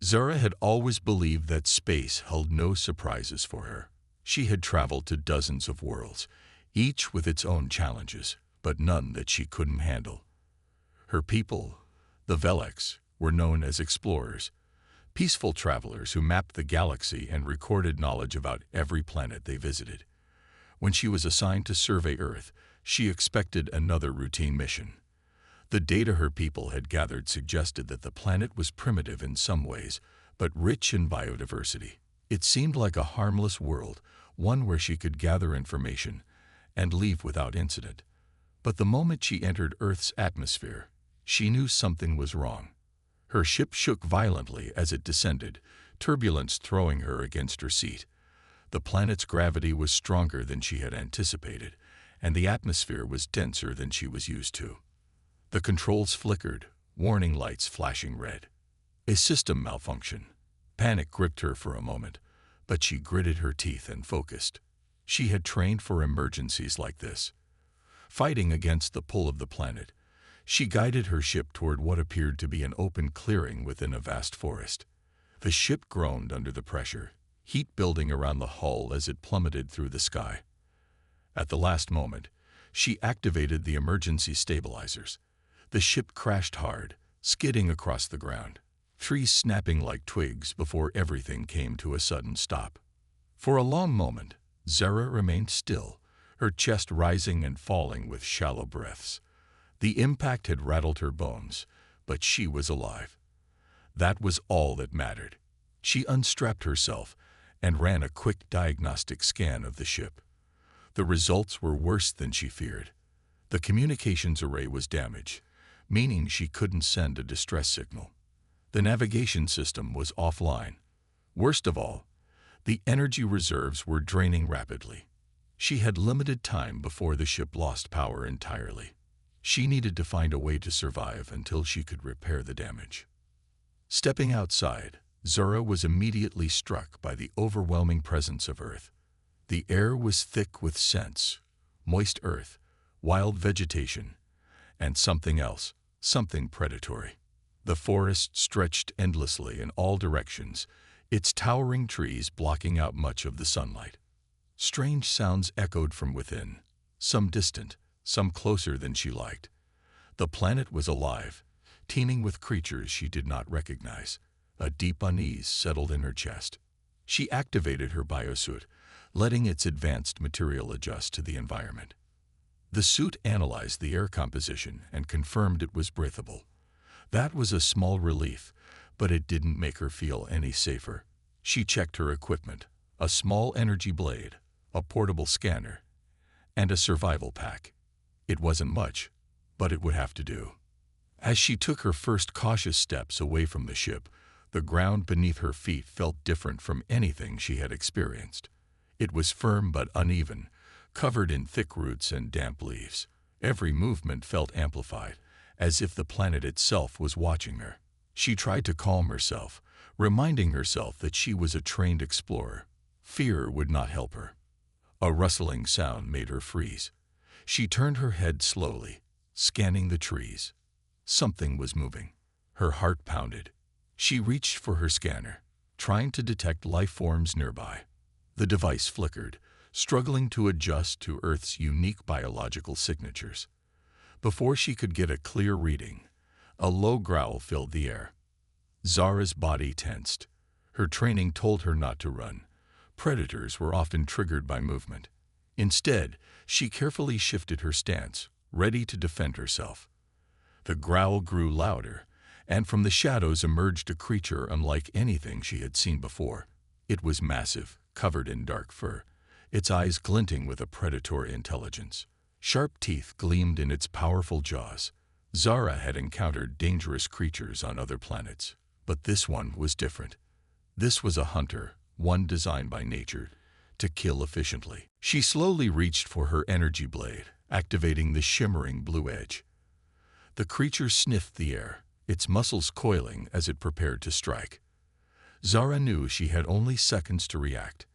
Zara had always believed that space held no surprises for her. She had traveled to dozens of worlds, each with its own challenges, but none that she couldn't handle. Her people, the Velex, were known as explorers, peaceful travelers who mapped the galaxy and recorded knowledge about every planet they visited. When she was assigned to survey Earth, she expected another routine mission. The data her people had gathered suggested that the planet was primitive in some ways, but rich in biodiversity. It seemed like a harmless world, one where she could gather information and leave without incident. But the moment she entered Earth's atmosphere, she knew something was wrong. Her ship shook violently as it descended, turbulence throwing her against her seat. The planet's gravity was stronger than she had anticipated, and the atmosphere was denser than she was used to. The controls flickered, warning lights flashing red. A system malfunction. Panic gripped her for a moment, but she gritted her teeth and focused. She had trained for emergencies like this. Fighting against the pull of the planet, she guided her ship toward what appeared to be an open clearing within a vast forest. The ship groaned under the pressure, heat building around the hull as it plummeted through the sky. At the last moment, she activated the emergency stabilizers. The ship crashed hard, skidding across the ground, trees snapping like twigs before everything came to a sudden stop. For a long moment, Zara remained still, her chest rising and falling with shallow breaths. The impact had rattled her bones, but she was alive. That was all that mattered. She unstrapped herself and ran a quick diagnostic scan of the ship. The results were worse than she feared. The communications array was damaged, meaning she couldn't send a distress signal. The navigation system was offline. Worst of all, the energy reserves were draining rapidly. She had limited time before the ship lost power entirely. She needed to find a way to survive until she could repair the damage. Stepping outside, Zara was immediately struck by the overwhelming presence of Earth. The air was thick with scents, moist earth, wild vegetation, and something else, something predatory. The forest stretched endlessly in all directions, its towering trees blocking out much of the sunlight. Strange sounds echoed from within, some distant, some closer than she liked. The planet was alive, teeming with creatures she did not recognize. A deep unease settled in her chest. She activated her biosuit, letting its advanced material adjust to the environment. The suit analyzed the air composition and confirmed it was breathable. That was a small relief, but it didn't make her feel any safer. She checked her equipment, a small energy blade, a portable scanner, and a survival pack. It wasn't much, but it would have to do. As she took her first cautious steps away from the ship, the ground beneath her feet felt different from anything she had experienced. It was firm but uneven, covered in thick roots and damp leaves. Every movement felt amplified, as if the planet itself was watching her. She tried to calm herself, reminding herself that she was a trained explorer. Fear would not help her. A rustling sound made her freeze. She turned her head slowly, scanning the trees. Something was moving. Her heart pounded. She reached for her scanner, trying to detect life forms nearby. The device flickered, struggling to adjust to Earth's unique biological signatures. Before she could get a clear reading, a low growl filled the air. Zara's body tensed. Her training told her not to run. Predators were often triggered by movement. Instead, she carefully shifted her stance, ready to defend herself. The growl grew louder, and from the shadows emerged a creature unlike anything she had seen before. It was massive, covered in dark fur, its eyes glinting with a predatory intelligence. Sharp teeth gleamed in its powerful jaws. Zara had encountered dangerous creatures on other planets, but this one was different. This was a hunter, one designed by nature to kill efficiently. She slowly reached for her energy blade, activating the shimmering blue edge. The creature sniffed the air, its muscles coiling as it prepared to strike. Zara knew she had only seconds to react.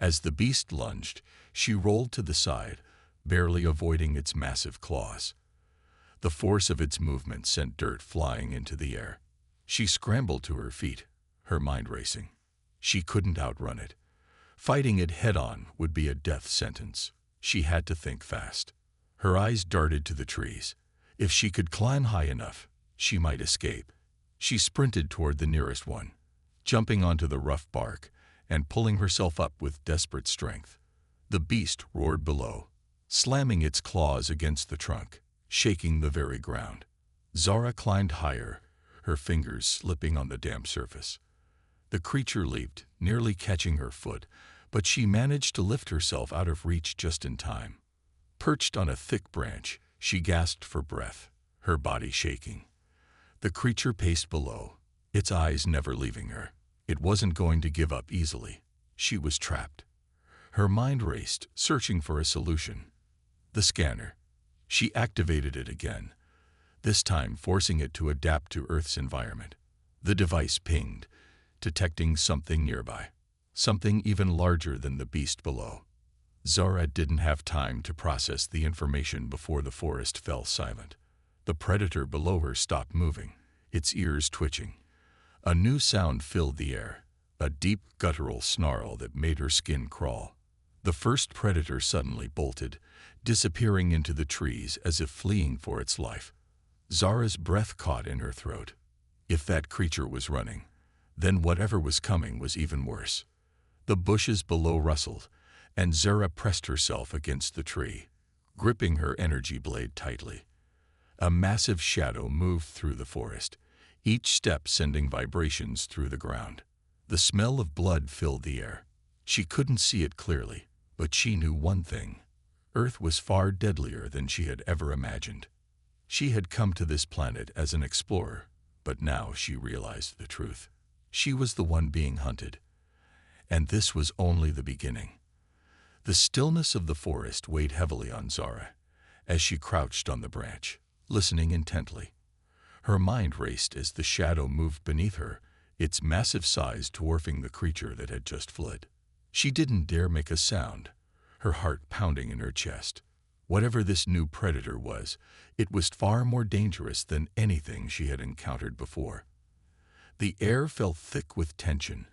As the beast lunged, she rolled to the side, barely avoiding its massive claws. The force of its movement sent dirt flying into the air. She scrambled to her feet, her mind racing. She couldn't outrun it. Fighting it head-on would be a death sentence. She had to think fast. Her eyes darted to the trees. If she could climb high enough, she might escape. She sprinted toward the nearest one, jumping onto the rough bark and pulling herself up with desperate strength. The beast roared below, slamming its claws against the trunk, shaking the very ground. Zara climbed higher, her fingers slipping on the damp surface. The creature leaped, nearly catching her foot, but she managed to lift herself out of reach just in time. Perched on a thick branch, she gasped for breath, her body shaking. The creature paced below, its eyes never leaving her. It wasn't going to give up easily. She was trapped. Her mind raced, searching for a solution. The scanner. She activated it again, this time forcing it to adapt to Earth's environment. The device pinged, detecting something nearby, something even larger than the beast below. Zara didn't have time to process the information before the forest fell silent. The predator below her stopped moving, its ears twitching. A new sound filled the air, a deep guttural snarl that made her skin crawl. The first predator suddenly bolted, disappearing into the trees as if fleeing for its life. Zara's breath caught in her throat. If that creature was running, then whatever was coming was even worse. The bushes below rustled, and Zara pressed herself against the tree, gripping her energy blade tightly. A massive shadow moved through the forest, each step sending vibrations through the ground. The smell of blood filled the air. She couldn't see it clearly, but she knew one thing. Earth was far deadlier than she had ever imagined. She had come to this planet as an explorer, but now she realized the truth. She was the one being hunted. And this was only the beginning. The stillness of the forest weighed heavily on Zara as she crouched on the branch, listening intently. Her mind raced as the shadow moved beneath her, its massive size dwarfing the creature that had just fled. She didn't dare make a sound, her heart pounding in her chest. Whatever this new predator was, it was far more dangerous than anything she had encountered before. The air felt thick with tension,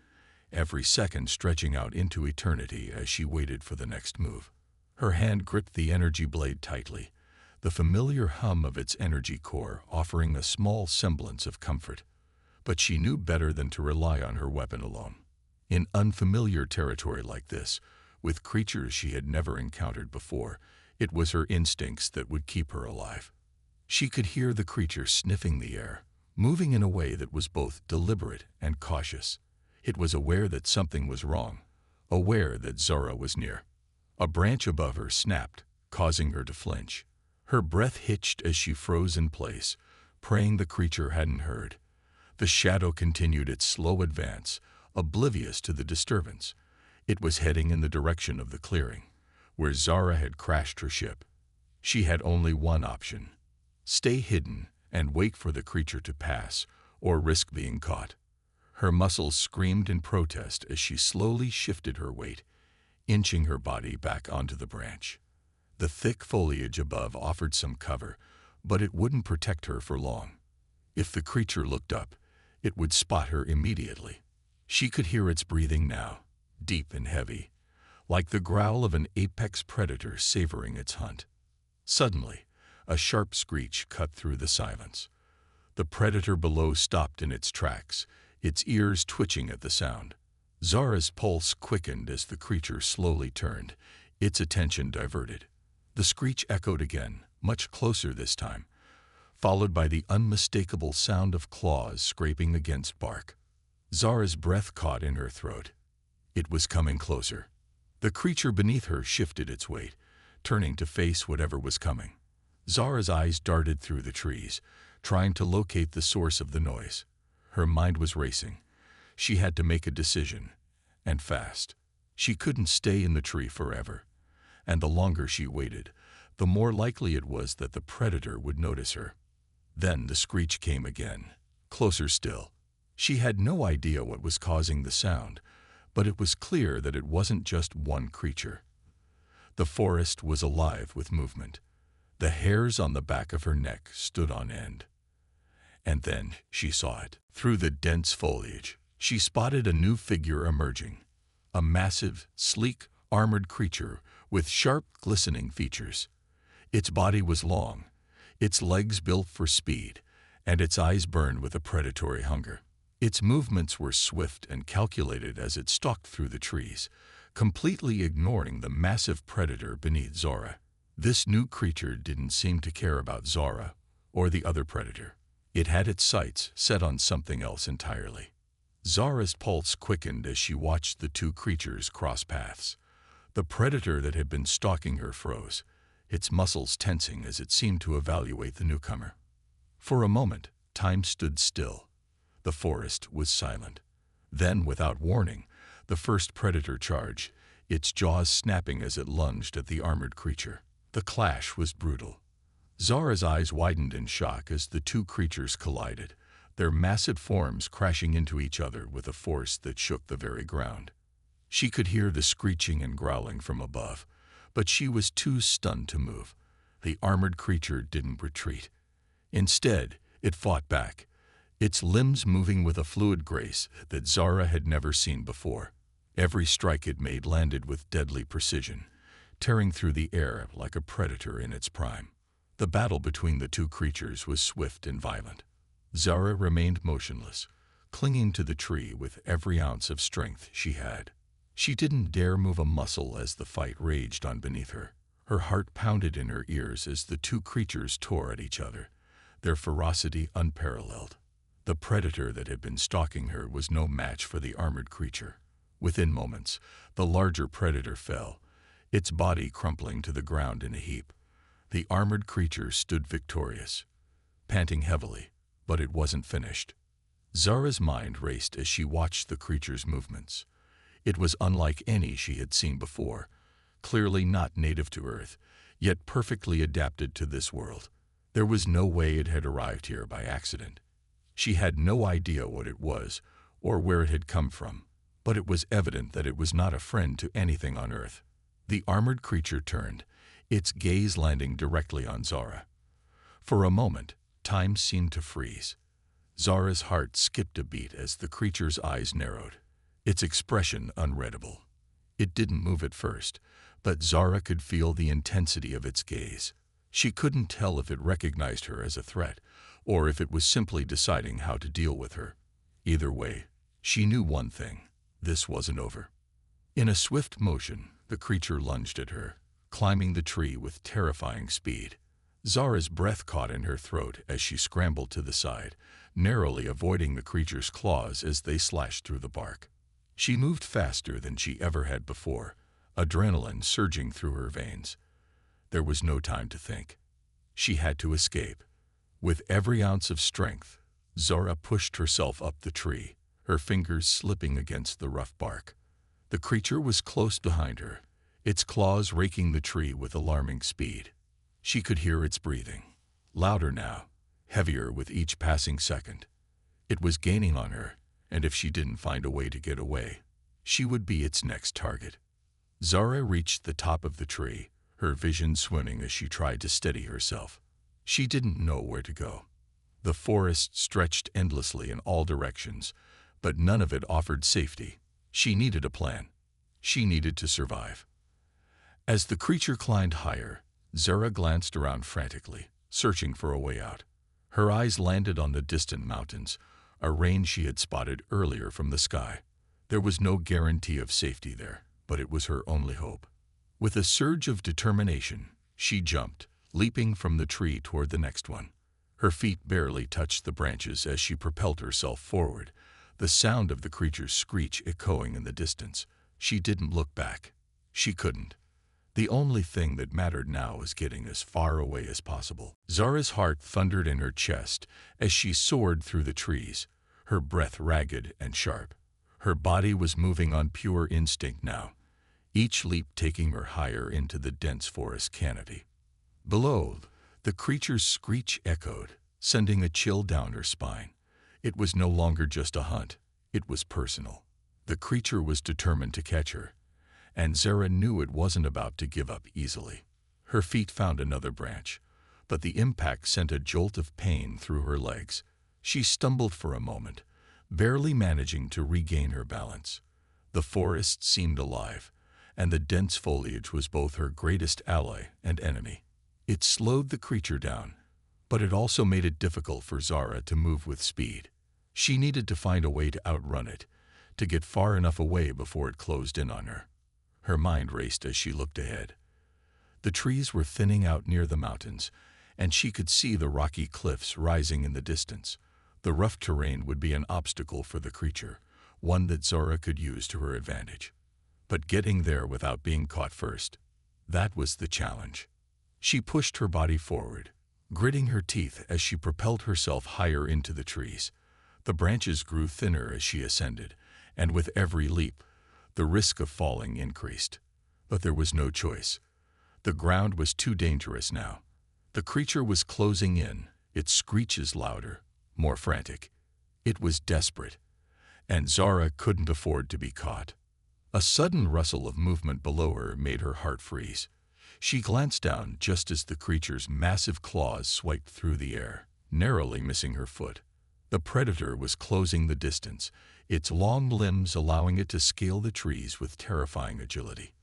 every second stretching out into eternity as she waited for the next move. Her hand gripped the energy blade tightly, the familiar hum of its energy core offering a small semblance of comfort. But she knew better than to rely on her weapon alone. In unfamiliar territory like this, with creatures she had never encountered before, it was her instincts that would keep her alive. She could hear the creature sniffing the air, moving in a way that was both deliberate and cautious. It was aware that something was wrong, aware that Zara was near. A branch above her snapped, causing her to flinch. Her breath hitched as she froze in place, praying the creature hadn't heard. The shadow continued its slow advance, oblivious to the disturbance. It was heading in the direction of the clearing, where Zara had crashed her ship. She had only one option: stay hidden and wait for the creature to pass, or risk being caught. Her muscles screamed in protest as she slowly shifted her weight, inching her body back onto the branch. The thick foliage above offered some cover, but it wouldn't protect her for long. If the creature looked up, it would spot her immediately. She could hear its breathing now, deep and heavy, like the growl of an apex predator savoring its hunt. Suddenly, a sharp screech cut through the silence. The predator below stopped in its tracks, its ears twitching at the sound. Zara's pulse quickened as the creature slowly turned, its attention diverted. The screech echoed again, much closer this time, followed by the unmistakable sound of claws scraping against bark. Zara's breath caught in her throat. It was coming closer. The creature beneath her shifted its weight, turning to face whatever was coming. Zara's eyes darted through the trees, trying to locate the source of the noise. Her mind was racing. She had to make a decision, and fast. She couldn't stay in the tree forever, and the longer she waited, the more likely it was that the predator would notice her. Then the screech came again, closer still. She had no idea what was causing the sound, but it was clear that it wasn't just one creature. The forest was alive with movement. The hairs on the back of her neck stood on end. And then she saw it. Through the dense foliage, She spotted a new figure emerging, a massive, sleek, armored creature with sharp, glistening features. Its body was long, its legs built for speed, and its eyes burned with a predatory hunger. Its movements were swift and calculated as it stalked through the trees, completely ignoring the massive predator beneath Zora. This new creature didn't seem to care about Zora or the other predator. It had its sights set on something else entirely. Zora's pulse quickened as she watched the two creatures cross paths. The predator that had been stalking her froze, its muscles tensing as it seemed to evaluate the newcomer. For a moment, time stood still. The forest was silent. Then, without warning, the first predator charged, its jaws snapping as it lunged at the armored creature. The clash was brutal. Zora's eyes widened in shock as the two creatures collided, their massive forms crashing into each other with a force that shook the very ground. She could hear the screeching and growling from above, but she was too stunned to move. The armored creature didn't retreat. Instead, it fought back, its limbs moving with a fluid grace that Zora had never seen before. Every strike it made landed with deadly precision, tearing through the air like a predator in its prime. The battle between the two creatures was swift and violent. Zora remained motionless, clinging to the tree with every ounce of strength she had. She didn't dare move a muscle as the fight raged on beneath her. Her heart pounded in her ears as the two creatures tore at each other, their ferocity unparalleled. The predator that had been stalking her was no match for the armored creature. Within moments, the larger predator fell, its body crumpling to the ground in a heap. The armored creature stood victorious, panting heavily, but it wasn't finished. Zora's mind raced as she watched the creature's movements. It was unlike any she had seen before, clearly not native to Earth, yet perfectly adapted to this world. There was no way it had arrived here by accident. She had no idea what it was or where it had come from, but it was evident that it was not a friend to anything on Earth. The armored creature turned, its gaze landing directly on Zora. For a moment, time seemed to freeze. Zora's heart skipped a beat as the creature's eyes narrowed, its expression unreadable. It didn't move at first, but Zora could feel the intensity of its gaze. She couldn't tell if it recognized her as a threat, or if it was simply deciding how to deal with her. Either way, she knew one thing: this wasn't over. In a swift motion, the creature lunged at her, climbing the tree with terrifying speed. Zora's breath caught in her throat as she scrambled to the side, narrowly avoiding the creature's claws as they slashed through the bark. She moved faster than she ever had before, adrenaline surging through her veins. There was no time to think. She had to escape. With every ounce of strength, Zora pushed herself up the tree, her fingers slipping against the rough bark. The creature was close behind her, its claws raking the tree with alarming speed. She could hear its breathing, louder now, heavier with each passing second. It was gaining on her, and if she didn't find a way to get away, she would be its next target. Zora reached the top of the tree, her vision swimming as she tried to steady herself. She didn't know where to go. The forest stretched endlessly in all directions, but none of it offered safety. She needed a plan. She needed to survive. As the creature climbed higher, Zora glanced around frantically, searching for a way out. Her eyes landed on the distant mountains, a range she had spotted earlier from the sky. There was no guarantee of safety there, but it was her only hope. With a surge of determination, she jumped, leaping from the tree toward the next one. Her feet barely touched the branches as she propelled herself forward, the sound of the creature's screech echoing in the distance. She didn't look back. She couldn't. The only thing that mattered now was getting as far away as possible. Zora's heart thundered in her chest as she soared through the trees, her breath ragged and sharp. Her body was moving on pure instinct now, each leap taking her higher into the dense forest canopy. Below, the creature's screech echoed, sending a chill down her spine. It was no longer just a hunt. It was personal. The creature was determined to catch her, and Zora knew it wasn't about to give up easily. Her feet found another branch, but the impact sent a jolt of pain through her legs. She stumbled for a moment, barely managing to regain her balance. The forest seemed alive, and the dense foliage was both her greatest ally and enemy. It slowed the creature down, but it also made it difficult for Zara to move with speed. She needed to find a way to outrun it, to get far enough away before it closed in on her. Her mind raced as she looked ahead. The trees were thinning out near the mountains, and she could see the rocky cliffs rising in the distance. The rough terrain would be an obstacle for the creature, one that Zara could use to her advantage. But getting there without being caught first, that was the challenge. She pushed her body forward, gritting her teeth as she propelled herself higher into the trees. The branches grew thinner as she ascended, and with every leap, the risk of falling increased. But there was no choice. The ground was too dangerous now. The creature was closing in, its screeches louder, more frantic. It was desperate, and Zara couldn't afford to be caught. A sudden rustle of movement below her made her heart freeze. She glanced down just as the creature's massive claws swiped through the air, narrowly missing her foot. The predator was closing the distance, its long limbs allowing it to scale the trees with terrifying agility.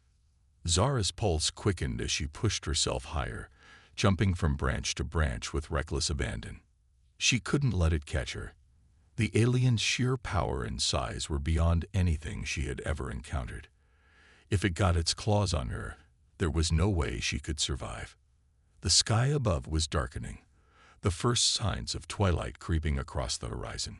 Zara's pulse quickened as she pushed herself higher, jumping from branch to branch with reckless abandon. She couldn't let it catch her. The alien's sheer power and size were beyond anything she had ever encountered. If it got its claws on her, there was no way she could survive. The sky above was darkening, the first signs of twilight creeping across the horizon.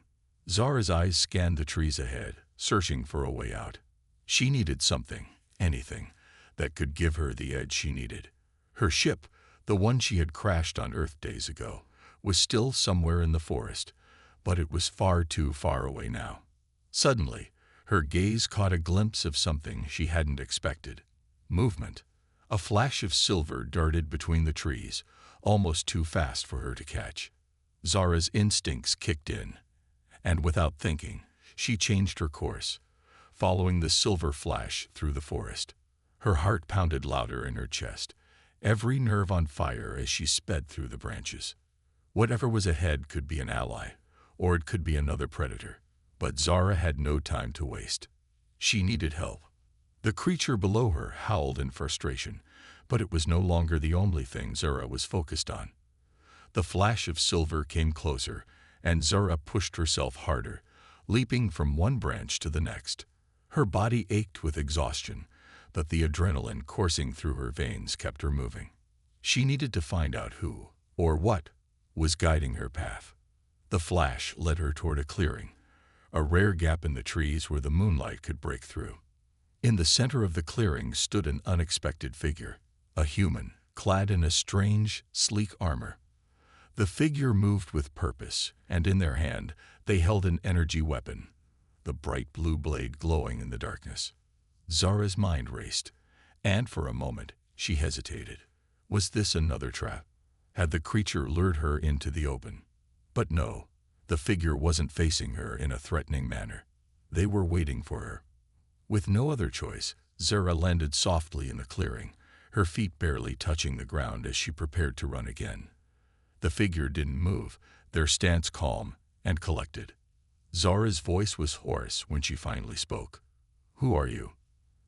Zara's eyes scanned the trees ahead, searching for a way out. She needed something, anything, that could give her the edge she needed. Her ship, the one she had crashed on Earth days ago, was still somewhere in the forest, but it was far too far away now. Suddenly, her gaze caught a glimpse of something she hadn't expected. Movement. A flash of silver darted between the trees, almost too fast for her to catch. Zara's instincts kicked in, and without thinking, she changed her course, following the silver flash through the forest. Her heart pounded louder in her chest, every nerve on fire as she sped through the branches. Whatever was ahead could be an ally, or it could be another predator. But Zara had no time to waste. She needed help. The creature below her howled in frustration, but it was no longer the only thing Zara was focused on. The flash of silver came closer, and Zara pushed herself harder, leaping from one branch to the next. Her body ached with exhaustion, but the adrenaline coursing through her veins kept her moving. She needed to find out who, or what, was guiding her path. The flash led her toward a clearing, a rare gap in the trees where the moonlight could break through. In the center of the clearing stood an unexpected figure, a human, clad in a strange, sleek armor. The figure moved with purpose, and in their hand they held an energy weapon, the bright blue blade glowing in the darkness. Zara's mind raced, and for a moment she hesitated. Was this another trap? Had the creature lured her into the open? But no, the figure wasn't facing her in a threatening manner. They were waiting for her. With no other choice, Zara landed softly in the clearing, her feet barely touching the ground as she prepared to run again. The figure didn't move, their stance calm and collected. Zara's voice was hoarse when she finally spoke. "Who are you?"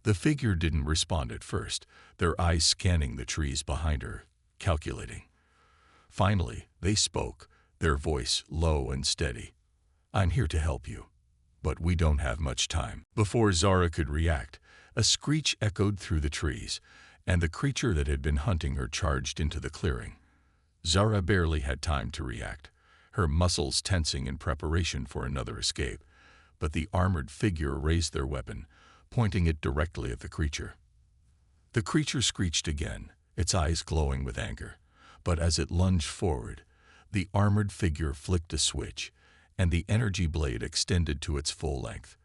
The figure didn't respond at first, their eyes scanning the trees behind her, calculating. Finally, they spoke, their voice low and steady. "I'm here to help you, but we don't have much time." Before Zara could react, a screech echoed through the trees, and the creature that had been hunting her charged into the clearing. Zara barely had time to react, her muscles tensing in preparation for another escape, but the armored figure raised their weapon, pointing it directly at the creature. The creature screeched again, its eyes glowing with anger, but as it lunged forward, the armored figure flicked a switch, and the energy blade extended to its full length.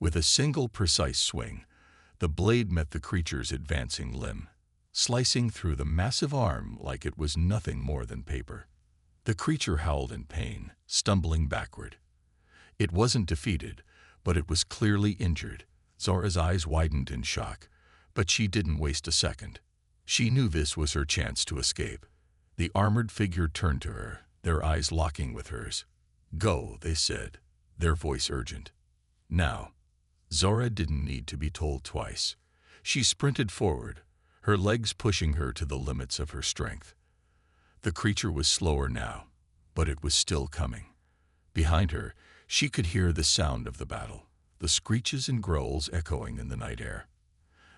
With a single precise swing, the blade met the creature's advancing limb, slicing through the massive arm like it was nothing more than paper. The creature howled in pain, stumbling backward. It wasn't defeated, but it was clearly injured. Zara's eyes widened in shock, but she didn't waste a second. She knew this was her chance to escape. The armored figure turned to her, their eyes locking with hers. "Go," they said. their voice urgent. Now, Zara didn't need to be told twice. She sprinted forward, her legs pushing her to the limits of her strength. The creature was slower now, but it was still coming. Behind her, she could hear the sound of the battle, the screeches and growls echoing in the night air.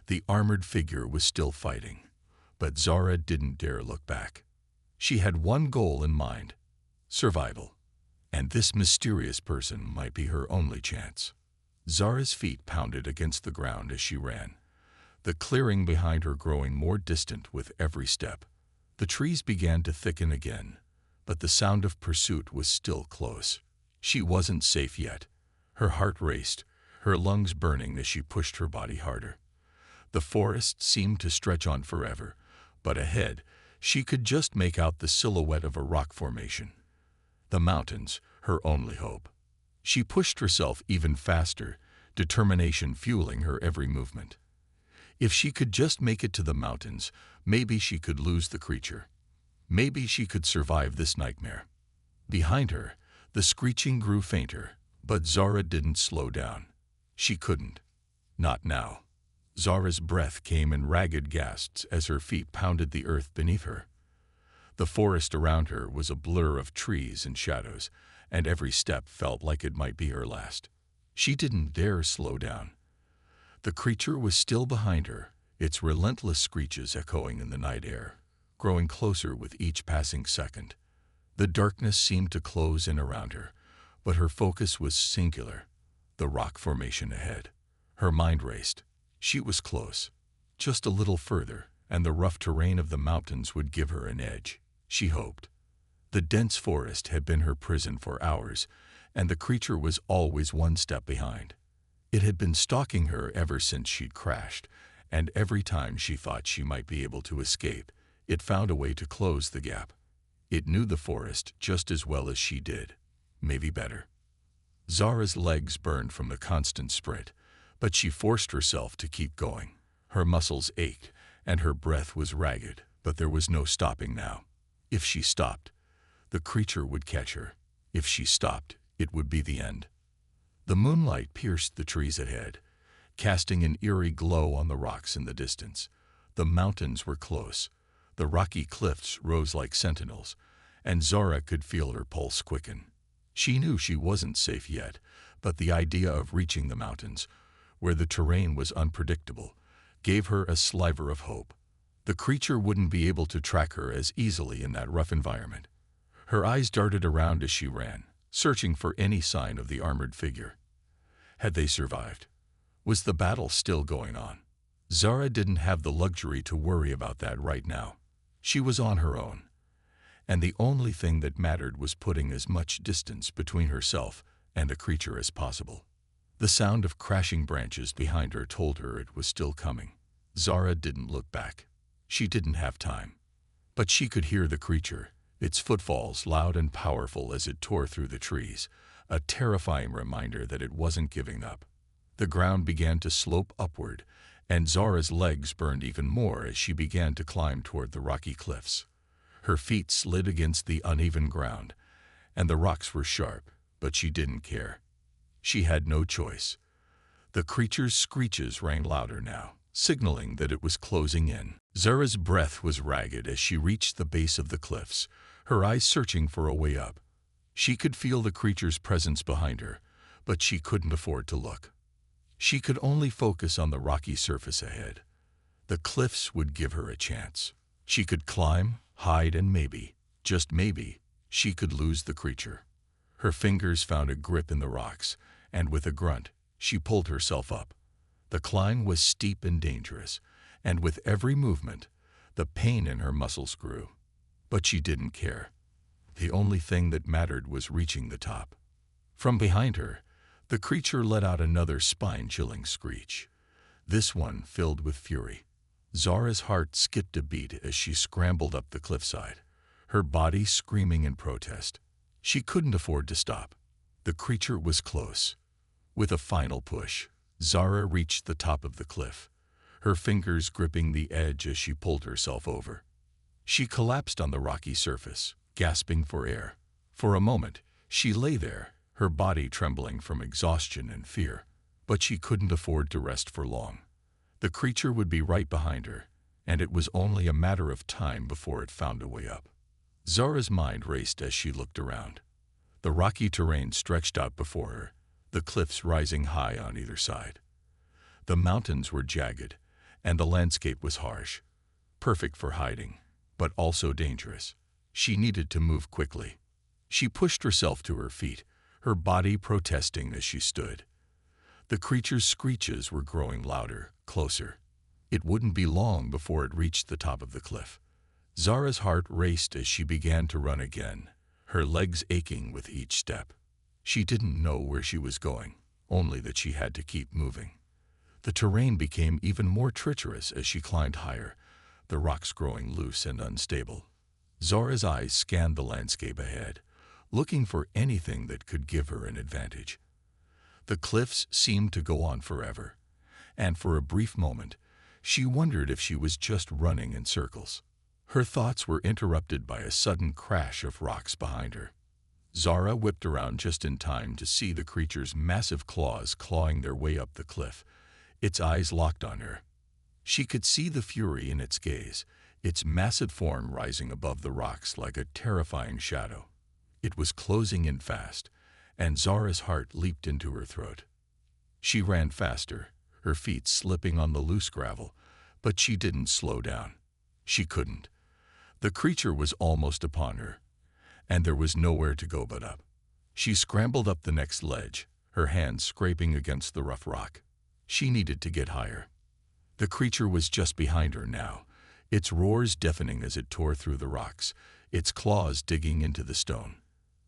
The armored figure was still fighting, but Zara didn't dare look back. She had one goal in mind: survival. And this mysterious person might be her only chance. Zara's feet pounded against the ground as she ran, the clearing behind her growing more distant with every step. The trees began to thicken again, but the sound of pursuit was still close. She wasn't safe yet. Her heart raced, her lungs burning as she pushed her body harder. The forest seemed to stretch on forever, but ahead, she could just make out the silhouette of a rock formation. The mountains, her only hope. She pushed herself even faster, determination fueling her every movement. If she could just make it to the mountains, maybe she could lose the creature. Maybe she could survive this nightmare. Behind her, the screeching grew fainter, but Zara didn't slow down. She couldn't. Not now. Zara's breath came in ragged gasps as her feet pounded the earth beneath her. The forest around her was a blur of trees and shadows, and every step felt like it might be her last. She didn't dare slow down. The creature was still behind her, its relentless screeches echoing in the night air, growing closer with each passing second. The darkness seemed to close in around her, but her focus was singular: the rock formation ahead. Her mind raced. She was close. Just a little further, and the rough terrain of the mountains would give her an edge. She hoped. The dense forest had been her prison for hours, and the creature was always one step behind. It had been stalking her ever since she'd crashed, and every time she thought she might be able to escape, it found a way to close the gap. It knew the forest just as well as she did, maybe better. Zara's legs burned from the constant sprint, but she forced herself to keep going. Her muscles ached, and her breath was ragged, but there was no stopping now. If she stopped, the creature would catch her. If she stopped, it would be the end. The moonlight pierced the trees ahead, casting an eerie glow on the rocks in the distance. The mountains were close. The rocky cliffs rose like sentinels, and Zara could feel her pulse quicken. She knew she wasn't safe yet, but the idea of reaching the mountains, where the terrain was unpredictable, gave her a sliver of hope. The creature wouldn't be able to track her as easily in that rough environment. Her eyes darted around as she ran, searching for any sign of the armored figure. Had they survived? Was the battle still going on? Zara didn't have the luxury to worry about that right now. She was on her own, and the only thing that mattered was putting as much distance between herself and the creature as possible. The sound of crashing branches behind her told her it was still coming. Zara didn't look back. She didn't have time. But she could hear the creature, its footfalls loud and powerful as it tore through the trees, a terrifying reminder that it wasn't giving up. The ground began to slope upward, and Zara's legs burned even more as she began to climb toward the rocky cliffs. Her feet slid against the uneven ground, and the rocks were sharp, but she didn't care. She had no choice. The creature's screeches rang louder now, signaling that it was closing in. Zara's breath was ragged as she reached the base of the cliffs, her eyes searching for a way up. She could feel the creature's presence behind her, but she couldn't afford to look. She could only focus on the rocky surface ahead. The cliffs would give her a chance. She could climb, hide, and maybe, just maybe, she could lose the creature. Her fingers found a grip in the rocks, and with a grunt, she pulled herself up. The climb was steep and dangerous, and with every movement, the pain in her muscles grew. But she didn't care. The only thing that mattered was reaching the top. From behind her, the creature let out another spine-chilling screech, this one filled with fury. Zara's heart skipped a beat as she scrambled up the cliffside, her body screaming in protest. She couldn't afford to stop. The creature was close. With a final push, Zara reached the top of the cliff, her fingers gripping the edge as she pulled herself over. She collapsed on the rocky surface, gasping for air. For a moment, she lay there, her body trembling from exhaustion and fear. But she couldn't afford to rest for long. The creature would be right behind her, and it was only a matter of time before it found a way up. Zara's mind raced as she looked around. The rocky terrain stretched out before her, the cliffs rising high on either side. The mountains were jagged, and the landscape was harsh, perfect for hiding, but also dangerous. She needed to move quickly. She pushed herself to her feet, her body protesting as she stood. The creature's screeches were growing louder, closer. It wouldn't be long before it reached the top of the cliff. Zara's heart raced as she began to run again, her legs aching with each step. She didn't know where she was going, only that she had to keep moving. The terrain became even more treacherous as she climbed higher, the rocks growing loose and unstable. Zara's eyes scanned the landscape ahead, looking for anything that could give her an advantage. The cliffs seemed to go on forever, and for a brief moment, she wondered if she was just running in circles. Her thoughts were interrupted by a sudden crash of rocks behind her. Zara whipped around just in time to see the creature's massive claws clawing their way up the cliff, its eyes locked on her. She could see the fury in its gaze, its massive form rising above the rocks like a terrifying shadow. It was closing in fast, and Zara's heart leaped into her throat. She ran faster, her feet slipping on the loose gravel, but she didn't slow down. She couldn't. The creature was almost upon her, and there was nowhere to go but up. She scrambled up the next ledge, her hands scraping against the rough rock. She needed to get higher. The creature was just behind her now, its roars deafening as it tore through the rocks, its claws digging into the stone.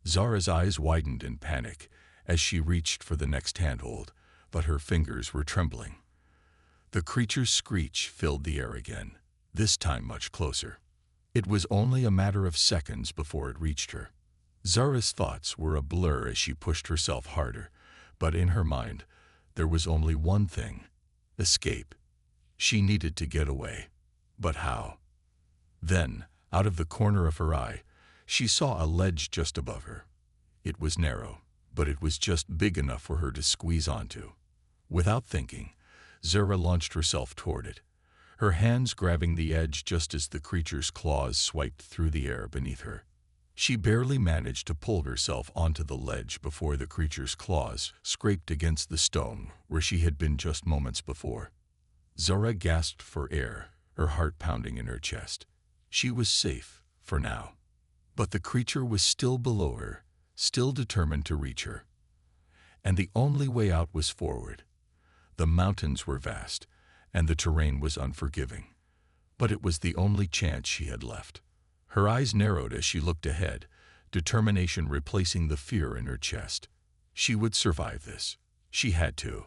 Zara's eyes widened in panic as she reached for the next handhold, but her fingers were trembling. The creature's screech filled the air again, this time much closer. It was only a matter of seconds before it reached her. Zara's thoughts were a blur as she pushed herself harder, but in her mind, there was only one thing: escape. She needed to get away. But how? Then, out of the corner of her eye, she saw a ledge just above her. It was narrow, but it was just big enough for her to squeeze onto. Without thinking, Zara launched herself toward it, her hands grabbing the edge just as the creature's claws swiped through the air beneath her. She barely managed to pull herself onto the ledge before the creature's claws scraped against the stone where she had been just moments before. Zara gasped for air, her heart pounding in her chest. She was safe, for now. But the creature was still below her, still determined to reach her. And the only way out was forward. The mountains were vast, and the terrain was unforgiving. But it was the only chance she had left. Her eyes narrowed as she looked ahead, determination replacing the fear in her chest. She would survive this. She had to.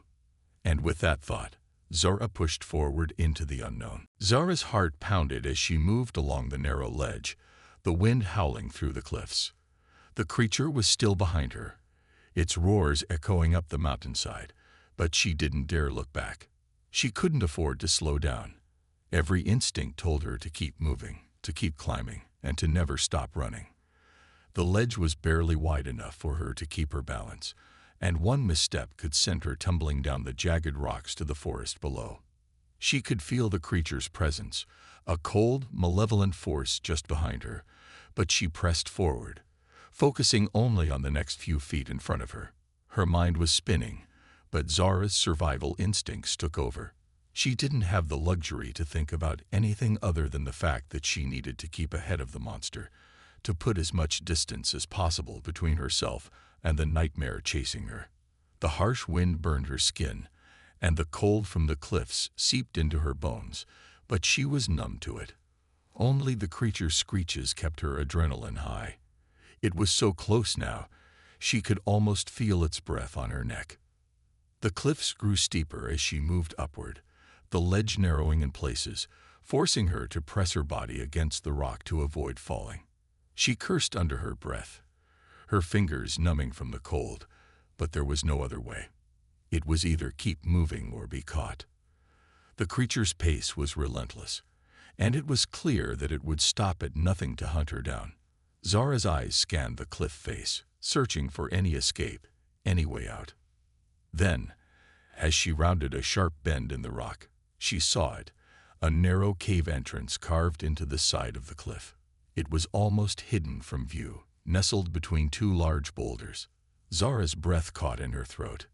And with that thought, Zara pushed forward into the unknown. Zara's heart pounded as she moved along the narrow ledge, the wind howling through the cliffs. The creature was still behind her, its roars echoing up the mountainside, but she didn't dare look back. She couldn't afford to slow down. Every instinct told her to keep moving, to keep climbing, and to never stop running. The ledge was barely wide enough for her to keep her balance, and one misstep could send her tumbling down the jagged rocks to the forest below. She could feel the creature's presence, a cold, malevolent force just behind her, but she pressed forward, focusing only on the next few feet in front of her. Her mind was spinning, but Zara's survival instincts took over. She didn't have the luxury to think about anything other than the fact that she needed to keep ahead of the monster, to put as much distance as possible between herself and the nightmare chasing her. The harsh wind burned her skin, and the cold from the cliffs seeped into her bones, but she was numb to it. Only the creature's screeches kept her adrenaline high. It was so close now, she could almost feel its breath on her neck. The cliffs grew steeper as she moved upward, the ledge narrowing in places, forcing her to press her body against the rock to avoid falling. She cursed under her breath, her fingers numbing from the cold, but there was no other way. It was either keep moving or be caught. The creature's pace was relentless, and it was clear that it would stop at nothing to hunt her down. Zara's eyes scanned the cliff face, searching for any escape, any way out. Then, as she rounded a sharp bend in the rock, she saw it, a narrow cave entrance carved into the side of the cliff. It was almost hidden from view, nestled between two large boulders. Zara's breath caught in her throat.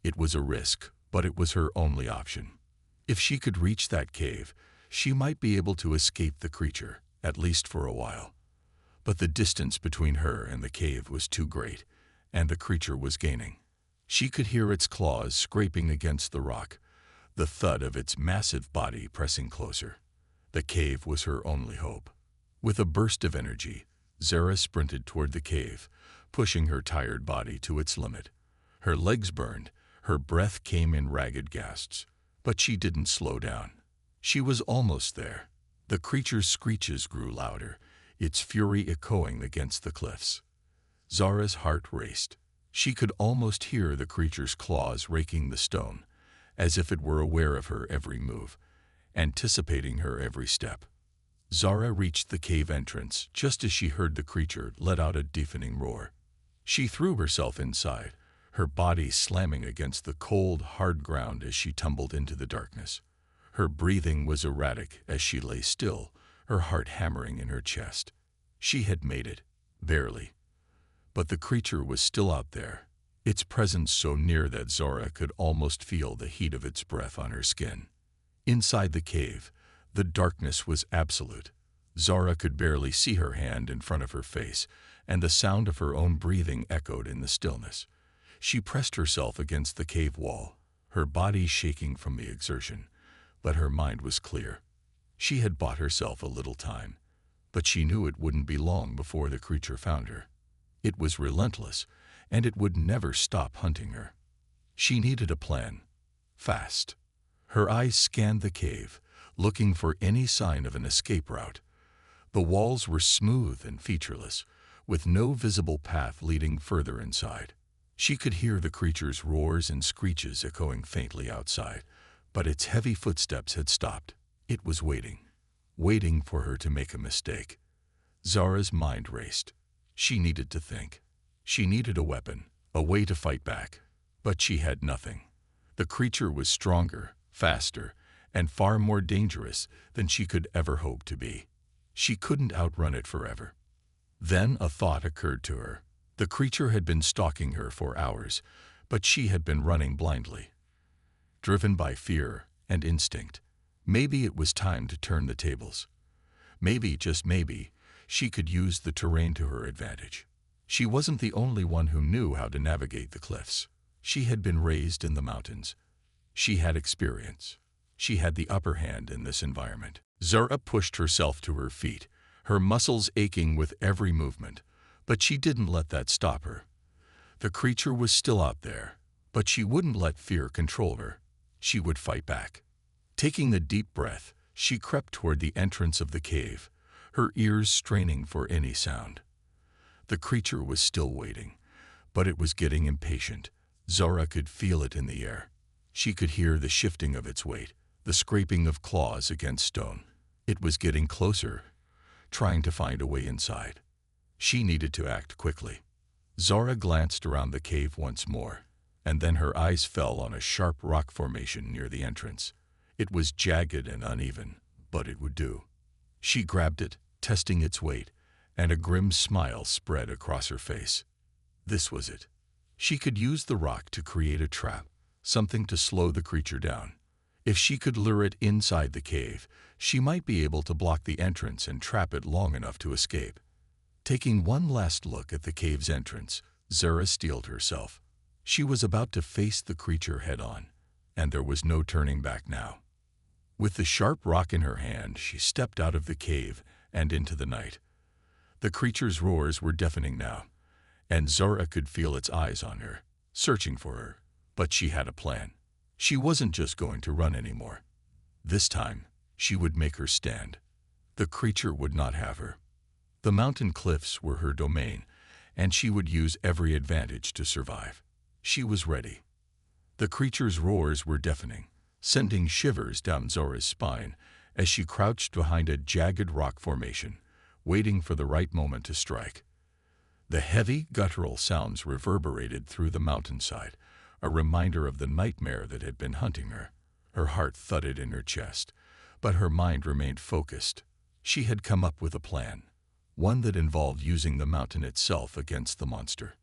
It was a risk, but it was her only option. If she could reach that cave, she might be able to escape the creature, at least for a while. But the distance between her and the cave was too great, and the creature was gaining. She could hear its claws scraping against the rock, the thud of its massive body pressing closer. The cave was her only hope. With a burst of energy, Zara sprinted toward the cave, pushing her tired body to its limit. Her legs burned, her breath came in ragged gasps, but she didn't slow down. She was almost there. The creature's screeches grew louder, its fury echoing against the cliffs. Zara's heart raced. She could almost hear the creature's claws raking the stone, as if it were aware of her every move, anticipating her every step. Zara reached the cave entrance just as she heard the creature let out a deafening roar. She threw herself inside, her body slamming against the cold, hard ground as she tumbled into the darkness. Her breathing was erratic as she lay still, her heart hammering in her chest. She had made it, barely. But the creature was still out there, its presence so near that Zara could almost feel the heat of its breath on her skin. Inside the cave, the darkness was absolute. Zara could barely see her hand in front of her face, and the sound of her own breathing echoed in the stillness. She pressed herself against the cave wall, her body shaking from the exertion, but her mind was clear. She had bought herself a little time, but she knew it wouldn't be long before the creature found her. It was relentless, and it would never stop hunting her. She needed a plan, fast. Her eyes scanned the cave, looking for any sign of an escape route. The walls were smooth and featureless, with no visible path leading further inside. She could hear the creature's roars and screeches echoing faintly outside, but its heavy footsteps had stopped. It was waiting for her to make a mistake. Zara's mind raced. She needed to think. She needed a weapon, a way to fight back. But she had nothing. The creature was stronger, faster, and far more dangerous than she could ever hope to be. She couldn't outrun it forever. Then a thought occurred to her. The creature had been stalking her for hours, but she had been running blindly, driven by fear and instinct. Maybe it was time to turn the tables. Maybe, just maybe, she could use the terrain to her advantage. She wasn't the only one who knew how to navigate the cliffs. She had been raised in the mountains. She had experience. She had the upper hand in this environment. Zara pushed herself to her feet, her muscles aching with every movement, but she didn't let that stop her. The creature was still out there, but she wouldn't let fear control her. She would fight back. Taking a deep breath, she crept toward the entrance of the cave, her ears straining for any sound. The creature was still waiting, but it was getting impatient. Zara could feel it in the air. She could hear the shifting of its weight, the scraping of claws against stone. It was getting closer, trying to find a way inside. She needed to act quickly. Zara glanced around the cave once more, and then her eyes fell on a sharp rock formation near the entrance. It was jagged and uneven, but it would do. She grabbed it, testing its weight, and a grim smile spread across her face. This was it. She could use the rock to create a trap, something to slow the creature down. If she could lure it inside the cave, she might be able to block the entrance and trap it long enough to escape. Taking one last look at the cave's entrance, Zara steeled herself. She was about to face the creature head-on, and there was no turning back now. With the sharp rock in her hand, she stepped out of the cave and into the night. The creature's roars were deafening now, and Zara could feel its eyes on her, searching for her. But she had a plan. She wasn't just going to run anymore. This time, she would make her stand. The creature would not have her. The mountain cliffs were her domain, and she would use every advantage to survive. She was ready. The creature's roars were deafening, sending shivers down Zara's spine as she crouched behind a jagged rock formation, waiting for the right moment to strike. The heavy, guttural sounds reverberated through the mountainside, a reminder of the nightmare that had been hunting her. Her heart thudded in her chest, but her mind remained focused. She had come up with a plan, one that involved using the mountain itself against the monster.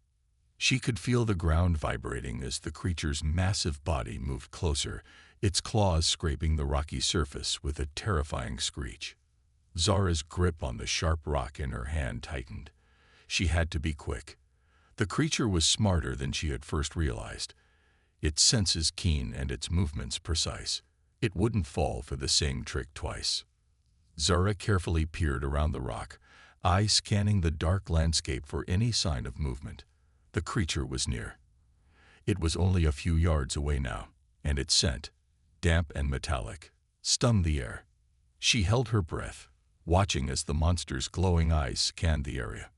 She could feel the ground vibrating as the creature's massive body moved closer, its claws scraping the rocky surface with a terrifying screech. Zara's grip on the sharp rock in her hand tightened. She had to be quick. The creature was smarter than she had first realized. Its senses keen and its movements precise. It wouldn't fall for the same trick twice. Zara carefully peered around the rock, eyes scanning the dark landscape for any sign of movement. The creature was near. It was only a few yards away now, and its scent, damp and metallic, stung the air. She held her breath, watching as the monster's glowing eyes scanned the area.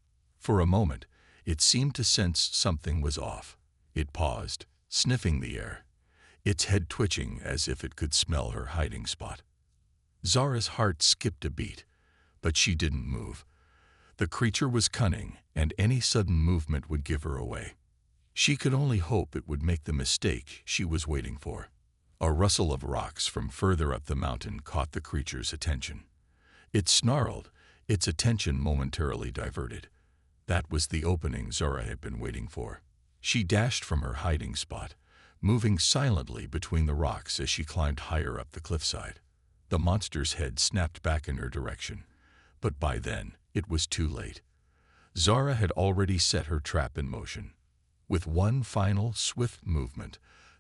For a moment, it seemed to sense something was off. It paused, sniffing the air, its head twitching as if it could smell her hiding spot. Zara's heart skipped a beat, but she didn't move. The creature was cunning, and any sudden movement would give her away. She could only hope it would make the mistake she was waiting for. A rustle of rocks from further up the mountain caught the creature's attention. It snarled, its attention momentarily diverted. That was the opening Zara had been waiting for. She dashed from her hiding spot, moving silently between the rocks as she climbed higher up the cliffside. The monster's head snapped back in her direction, but by then it was too late. Zara had already set her trap in motion. With one final, swift movement,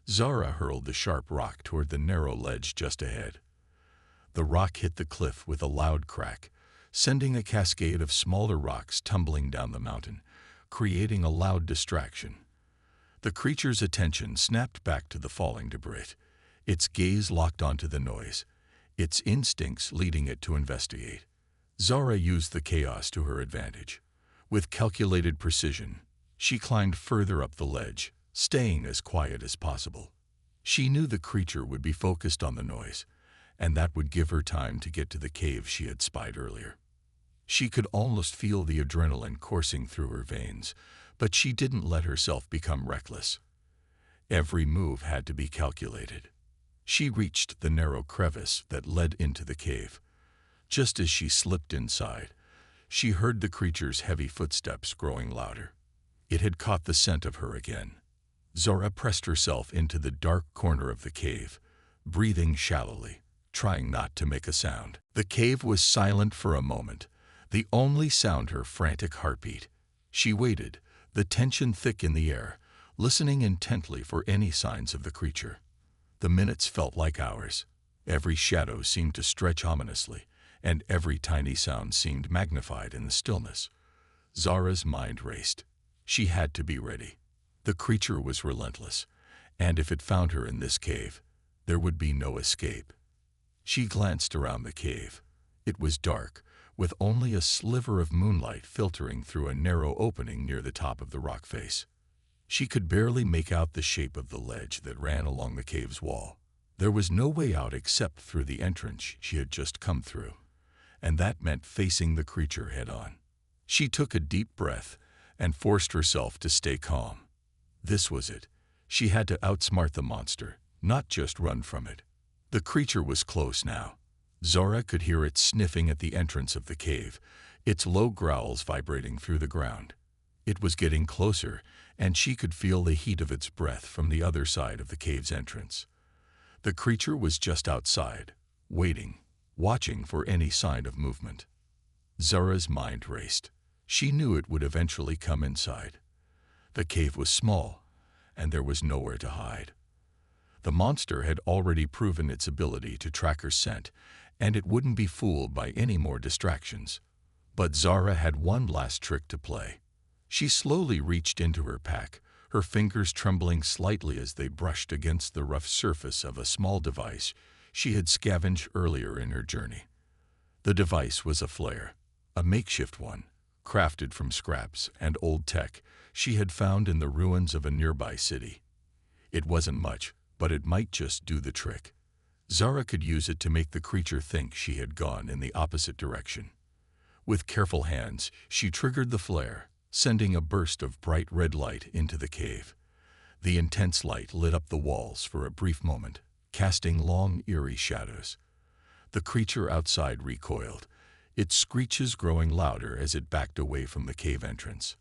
Zara hurled the sharp rock toward the narrow ledge just ahead. The rock hit the cliff with a loud crack, sending a cascade of smaller rocks tumbling down the mountain, creating a loud distraction. The creature's attention snapped back to the falling debris, its gaze locked onto the noise, its instincts leading it to investigate. Zara used the chaos to her advantage. With calculated precision, she climbed further up the ledge, staying as quiet as possible. She knew the creature would be focused on the noise, and that would give her time to get to the cave she had spied earlier. She could almost feel the adrenaline coursing through her veins, but she didn't let herself become reckless. Every move had to be calculated. She reached the narrow crevice that led into the cave. Just as she slipped inside, she heard the creature's heavy footsteps growing louder. It had caught the scent of her again. Zara pressed herself into the dark corner of the cave, breathing shallowly, trying not to make a sound. The cave was silent for a moment, the only sound her frantic heartbeat. She waited, the tension thick in the air, listening intently for any signs of the creature. The minutes felt like hours. Every shadow seemed to stretch ominously, and every tiny sound seemed magnified in the stillness. Zara's mind raced. She had to be ready. The creature was relentless, and if it found her in this cave, there would be no escape. She glanced around the cave. It was dark, with only a sliver of moonlight filtering through a narrow opening near the top of the rock face. She could barely make out the shape of the ledge that ran along the cave's wall. There was no way out except through the entrance she had just come through, and that meant facing the creature head-on. She took a deep breath and forced herself to stay calm. This was it. She had to outsmart the monster, not just run from it. The creature was close now. Zara could hear it sniffing at the entrance of the cave, its low growls vibrating through the ground. It was getting closer, and she could feel the heat of its breath from the other side of the cave's entrance. The creature was just outside, waiting, watching for any sign of movement. Zara's mind raced. She knew it would eventually come inside. The cave was small, and there was nowhere to hide. The monster had already proven its ability to track her scent, and it wouldn't be fooled by any more distractions. But Zara had one last trick to play. She slowly reached into her pack, her fingers trembling slightly as they brushed against the rough surface of a small device she had scavenged earlier in her journey. The device was a flare, a makeshift one, crafted from scraps and old tech she had found in the ruins of a nearby city. It wasn't much, but it might just do the trick. Zara could use it to make the creature think she had gone in the opposite direction. With careful hands, she triggered the flare, sending a burst of bright red light into the cave. The intense light lit up the walls for a brief moment, casting long, eerie shadows. The creature outside recoiled, its screeches growing louder as it backed away from the cave entrance.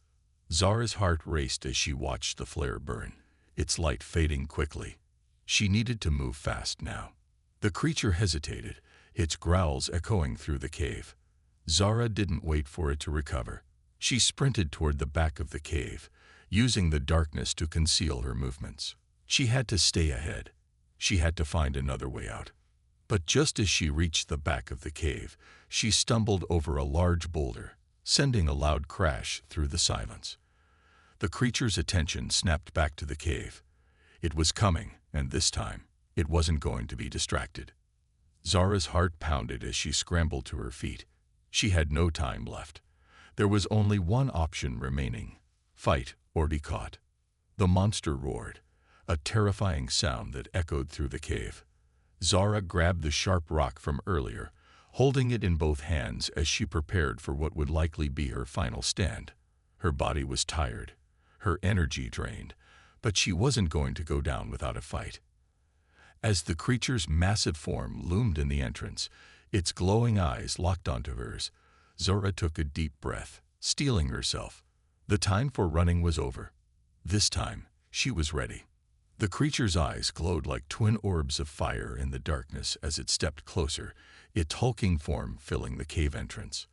Zara's heart raced as she watched the flare burn, its light fading quickly. She needed to move fast now. The creature hesitated, its growls echoing through the cave. Zara didn't wait for it to recover. She sprinted toward the back of the cave, using the darkness to conceal her movements. She had to stay ahead. She had to find another way out. But just as she reached the back of the cave, she stumbled over a large boulder, sending a loud crash through the silence. The creature's attention snapped back to the cave. It was coming, and this time, it wasn't going to be distracted. Zara's heart pounded as she scrambled to her feet. She had no time left. There was only one option remaining: fight or be caught. The monster roared, a terrifying sound that echoed through the cave. Zara grabbed the sharp rock from earlier, holding it in both hands as she prepared for what would likely be her final stand. Her body was tired, her energy drained, but she wasn't going to go down without a fight. As the creature's massive form loomed in the entrance, its glowing eyes locked onto hers, Zara took a deep breath, steeling herself. The time for running was over. This time, she was ready. The creature's eyes glowed like twin orbs of fire in the darkness as it stepped closer, its hulking form filling the cave entrance.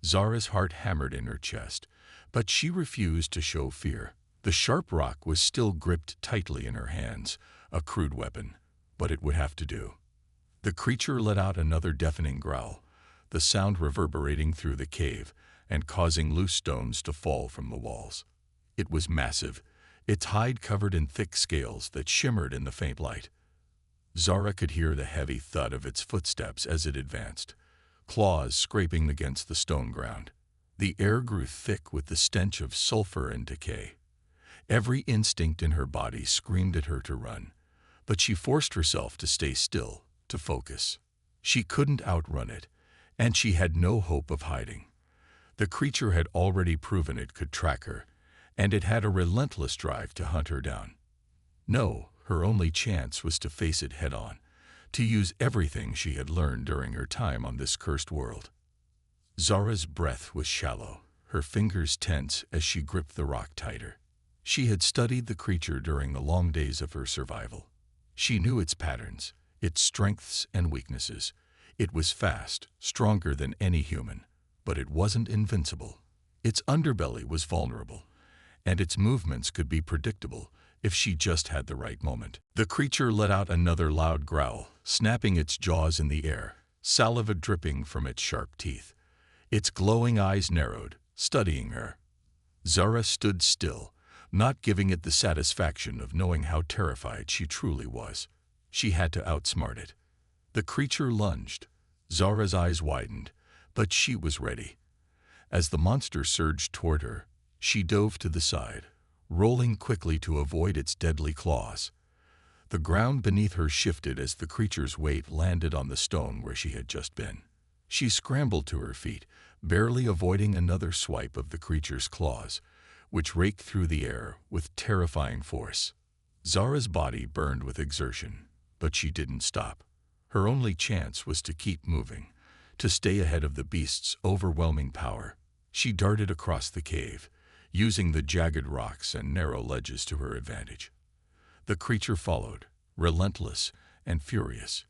Zara's heart hammered in her chest, but she refused to show fear. The sharp rock was still gripped tightly in her hands, a crude weapon, but it would have to do. The creature let out another deafening growl, the sound reverberating through the cave and causing loose stones to fall from the walls. It was massive, its hide covered in thick scales that shimmered in the faint light. Zara could hear the heavy thud of its footsteps as it advanced, claws scraping against the stone ground. The air grew thick with the stench of sulfur and decay. Every instinct in her body screamed at her to run, but she forced herself to stay still, to focus. She couldn't outrun it, and she had no hope of hiding. The creature had already proven it could track her, and it had a relentless drive to hunt her down. No, her only chance was to face it head-on, to use everything she had learned during her time on this cursed world. Zara's breath was shallow, her fingers tense as she gripped the rock tighter. She had studied the creature during the long days of her survival. She knew its patterns, its strengths and weaknesses. It was fast, stronger than any human, but it wasn't invincible. Its underbelly was vulnerable, and its movements could be predictable if she just had the right moment. The creature let out another loud growl, snapping its jaws in the air, saliva dripping from its sharp teeth. Its glowing eyes narrowed, studying her. Zara stood still, not giving it the satisfaction of knowing how terrified she truly was. She had to outsmart it. The creature lunged. Zara's eyes widened, but she was ready. As the monster surged toward her, she dove to the side, rolling quickly to avoid its deadly claws. The ground beneath her shifted as the creature's weight landed on the stone where she had just been. She scrambled to her feet, barely avoiding another swipe of the creature's claws, which raked through the air with terrifying force. Zara's body burned with exertion, but she didn't stop. Her only chance was to keep moving, to stay ahead of the beast's overwhelming power. She darted across the cave, using the jagged rocks and narrow ledges to her advantage. The creature followed, relentless and furious,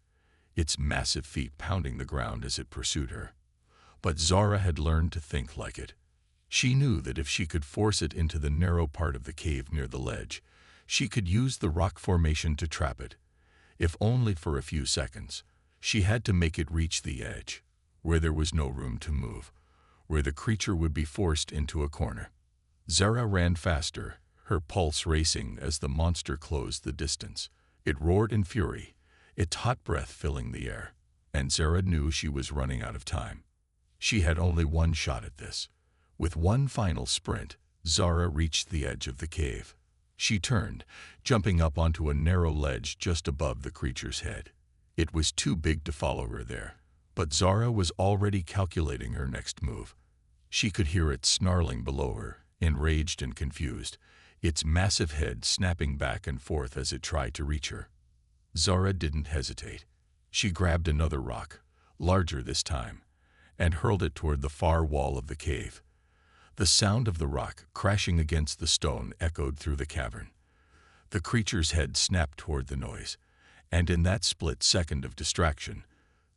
its massive feet pounding the ground as it pursued her. But Zara had learned to think like it. She knew that if she could force it into the narrow part of the cave near the ledge, she could use the rock formation to trap it. If only for a few seconds, she had to make it reach the edge, where there was no room to move, where the creature would be forced into a corner. Zara ran faster, her pulse racing as the monster closed the distance. It roared in fury, its hot breath filling the air, and Zara knew she was running out of time. She had only one shot at this. With one final sprint, Zara reached the edge of the cave. She turned, jumping up onto a narrow ledge just above the creature's head. It was too big to follow her there, but Zara was already calculating her next move. She could hear it snarling below her, enraged and confused, its massive head snapping back and forth as it tried to reach her. Zara didn't hesitate. She grabbed another rock, larger this time, and hurled it toward the far wall of the cave. The sound of the rock crashing against the stone echoed through the cavern. The creature's head snapped toward the noise, and in that split second of distraction,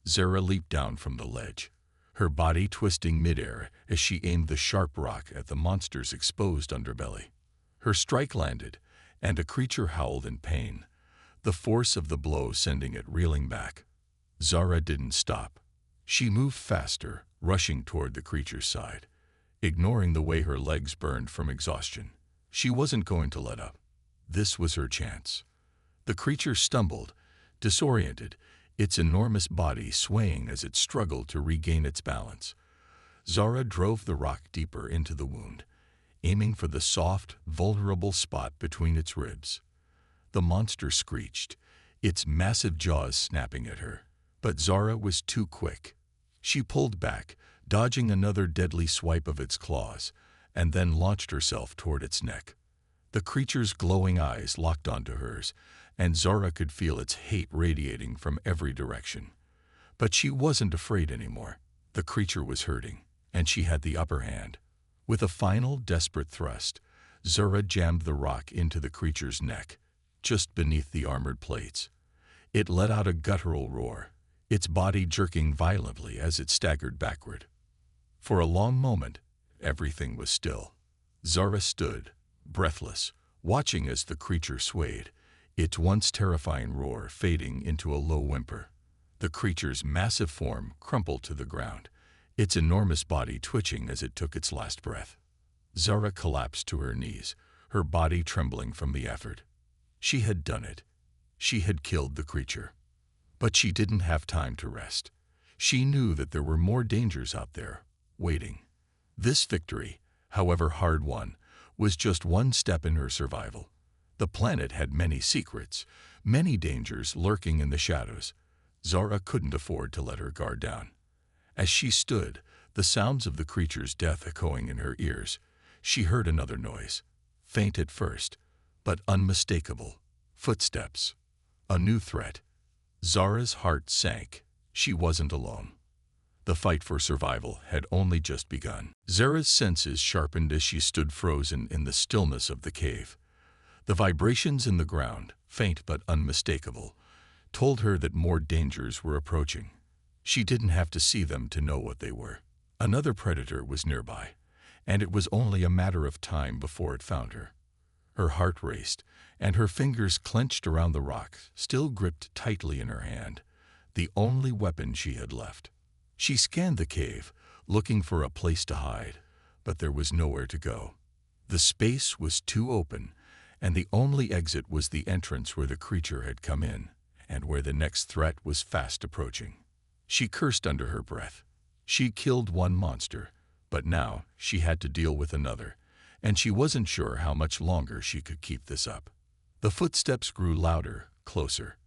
Zara leaped down from the ledge, her body twisting midair as she aimed the sharp rock at the monster's exposed underbelly. Her strike landed, and a creature howled in pain, the force of the blow sending it reeling back. Zara didn't stop. She moved faster, rushing toward the creature's side, ignoring the way her legs burned from exhaustion. She wasn't going to let up. This was her chance. The creature stumbled, disoriented, its enormous body swaying as it struggled to regain its balance. Zara drove the rock deeper into the wound, aiming for the soft, vulnerable spot between its ribs. The monster screeched, its massive jaws snapping at her. But Zara was too quick. She pulled back, dodging another deadly swipe of its claws, and then launched herself toward its neck. The creature's glowing eyes locked onto hers, and Zara could feel its hate radiating from every direction. But she wasn't afraid anymore. The creature was hurting, and she had the upper hand. With a final, desperate thrust, Zara jammed the rock into the creature's neck, just beneath the armored plates. It let out a guttural roar, its body jerking violently as it staggered backward. For a long moment, everything was still. Zara stood, breathless, watching as the creature swayed, its once terrifying roar fading into a low whimper. The creature's massive form crumpled to the ground, its enormous body twitching as it took its last breath. Zara collapsed to her knees, her body trembling from the effort. She had done it. She had killed the creature. But she didn't have time to rest. She knew that there were more dangers out there, waiting. This victory, however hard won, was just one step in her survival. The planet had many secrets, many dangers lurking in the shadows. Zara couldn't afford to let her guard down. As she stood, the sounds of the creature's death echoing in her ears, she heard another noise, faint at first, but unmistakable. Footsteps. A new threat. Zara's heart sank. She wasn't alone. The fight for survival had only just begun. Zara's senses sharpened as she stood frozen in the stillness of the cave. The vibrations in the ground, faint but unmistakable, told her that more dangers were approaching. She didn't have to see them to know what they were. Another predator was nearby, and it was only a matter of time before it found her. Her heart raced, and her fingers clenched around the rock, still gripped tightly in her hand, the only weapon she had left. She scanned the cave, looking for a place to hide, but there was nowhere to go. The space was too open, and the only exit was the entrance where the creature had come in, and where the next threat was fast approaching. She cursed under her breath. She killed one monster, but now she had to deal with another, and she wasn't sure how much longer she could keep this up. The footsteps grew louder, closer.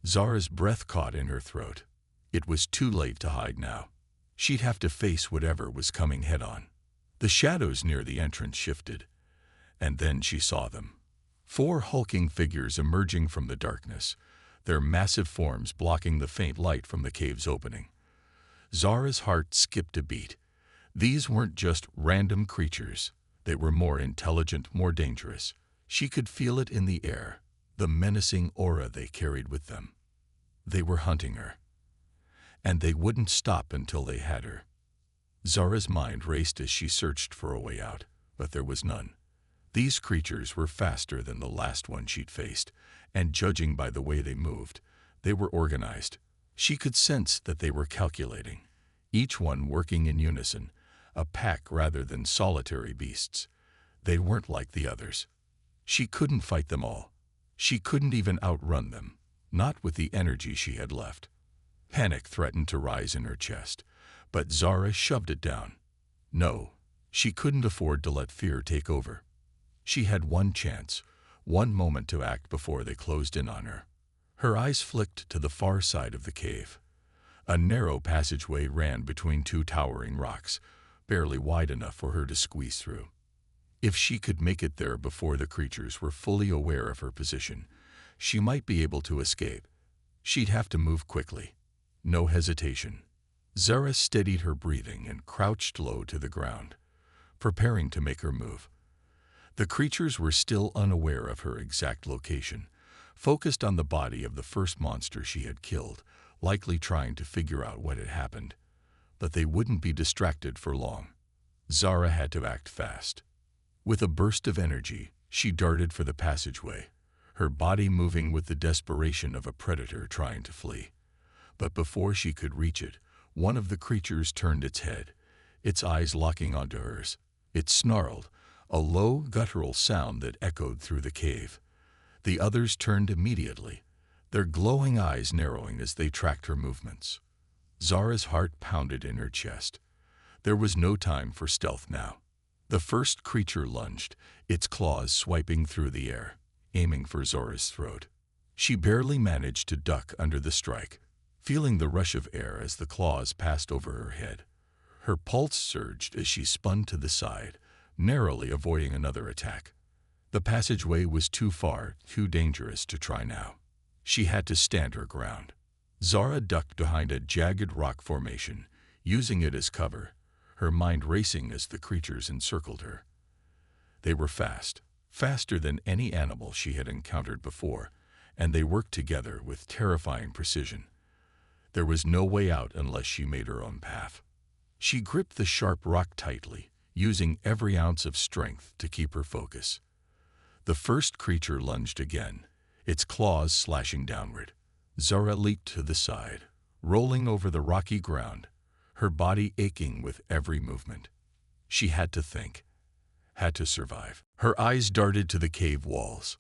Zara's breath caught in her throat. It was too late to hide now. She'd have to face whatever was coming head-on. The shadows near the entrance shifted, and then she saw them. 4 hulking figures emerging from the darkness, their massive forms blocking the faint light from the cave's opening. Zara's heart skipped a beat. These weren't just random creatures. They were more intelligent, more dangerous. She could feel it in the air, the menacing aura they carried with them. They were hunting her, and they wouldn't stop until they had her. Zara's mind raced as she searched for a way out, but there was none. These creatures were faster than the last one she'd faced, and judging by the way they moved, they were organized. She could sense that they were calculating, each one working in unison, a pack rather than solitary beasts. They weren't like the others. She couldn't fight them all. She couldn't even outrun them, not with the energy she had left. Panic threatened to rise in her chest, but Zara shoved it down. No, she couldn't afford to let fear take over. She had one chance, one moment to act before they closed in on her. Her eyes flicked to the far side of the cave. A narrow passageway ran between 2 towering rocks, barely wide enough for her to squeeze through. If she could make it there before the creatures were fully aware of her position, she might be able to escape. She'd have to move quickly. No hesitation. Zara steadied her breathing and crouched low to the ground, preparing to make her move. The creatures were still unaware of her exact location, focused on the body of the first monster she had killed, likely trying to figure out what had happened. But they wouldn't be distracted for long. Zara had to act fast. With a burst of energy, she darted for the passageway, her body moving with the desperation of a predator trying to flee. But before she could reach it, one of the creatures turned its head, its eyes locking onto hers. It snarled, a low, guttural sound that echoed through the cave. The others turned immediately, their glowing eyes narrowing as they tracked her movements. Zara's heart pounded in her chest. There was no time for stealth now. The first creature lunged, its claws swiping through the air, aiming for Zora's throat. She barely managed to duck under the strike, feeling the rush of air as the claws passed over her head. Her pulse surged as she spun to the side, narrowly avoiding another attack. The passageway was too far, too dangerous to try now. She had to stand her ground. Zara ducked behind a jagged rock formation, using it as cover, her mind racing as the creatures encircled her. They were fast, faster than any animal she had encountered before, and they worked together with terrifying precision. There was no way out unless she made her own path. She gripped the sharp rock tightly, using every ounce of strength to keep her focus. The first creature lunged again, its claws slashing downward. Zara leaped to the side, rolling over the rocky ground, her body aching with every movement. She had to think, had to survive. Her eyes darted to the cave walls.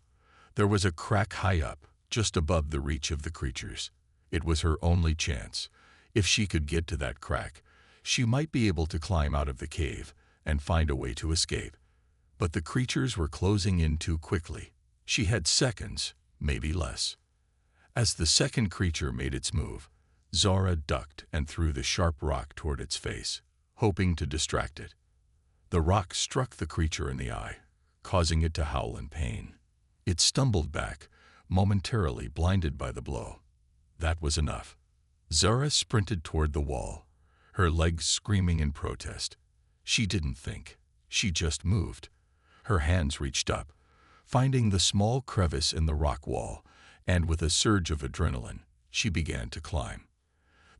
There was a crack high up, just above the reach of the creatures. It was her only chance. If she could get to that crack, she might be able to climb out of the cave and find a way to escape. But the creatures were closing in too quickly. She had seconds, maybe less. As the second creature made its move, Zara ducked and threw the sharp rock toward its face, hoping to distract it. The rock struck the creature in the eye, causing it to howl in pain. It stumbled back, momentarily blinded by the blow. That was enough. Zara sprinted toward the wall, her legs screaming in protest. She didn't think. She just moved. Her hands reached up, finding the small crevice in the rock wall, and with a surge of adrenaline, she began to climb.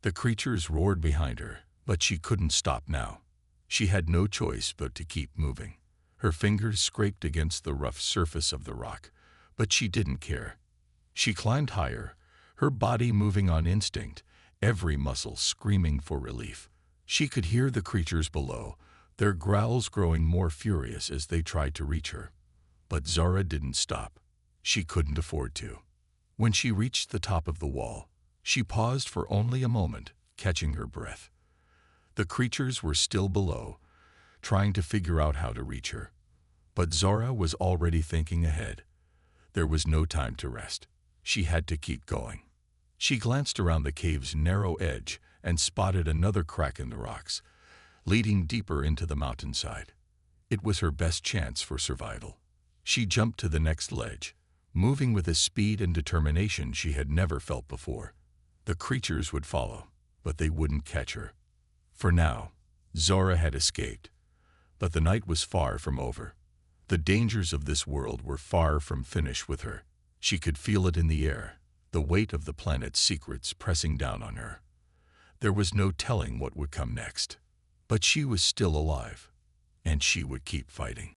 The creatures roared behind her, but she couldn't stop now. She had no choice but to keep moving. Her fingers scraped against the rough surface of the rock, but she didn't care. She climbed higher, her body moving on instinct, every muscle screaming for relief. She could hear the creatures below, their growls growing more furious as they tried to reach her. But Zara didn't stop. She couldn't afford to. When she reached the top of the wall, she paused for only a moment, catching her breath. The creatures were still below, trying to figure out how to reach her. But Zara was already thinking ahead. There was no time to rest. She had to keep going. She glanced around the cave's narrow edge and spotted another crack in the rocks, leading deeper into the mountainside. It was her best chance for survival. She jumped to the next ledge, moving with a speed and determination she had never felt before. The creatures would follow, but they wouldn't catch her. For now, Zara had escaped, but the night was far from over. The dangers of this world were far from finished with her. She could feel it in the air, the weight of the planet's secrets pressing down on her. There was no telling what would come next. But she was still alive, and she would keep fighting.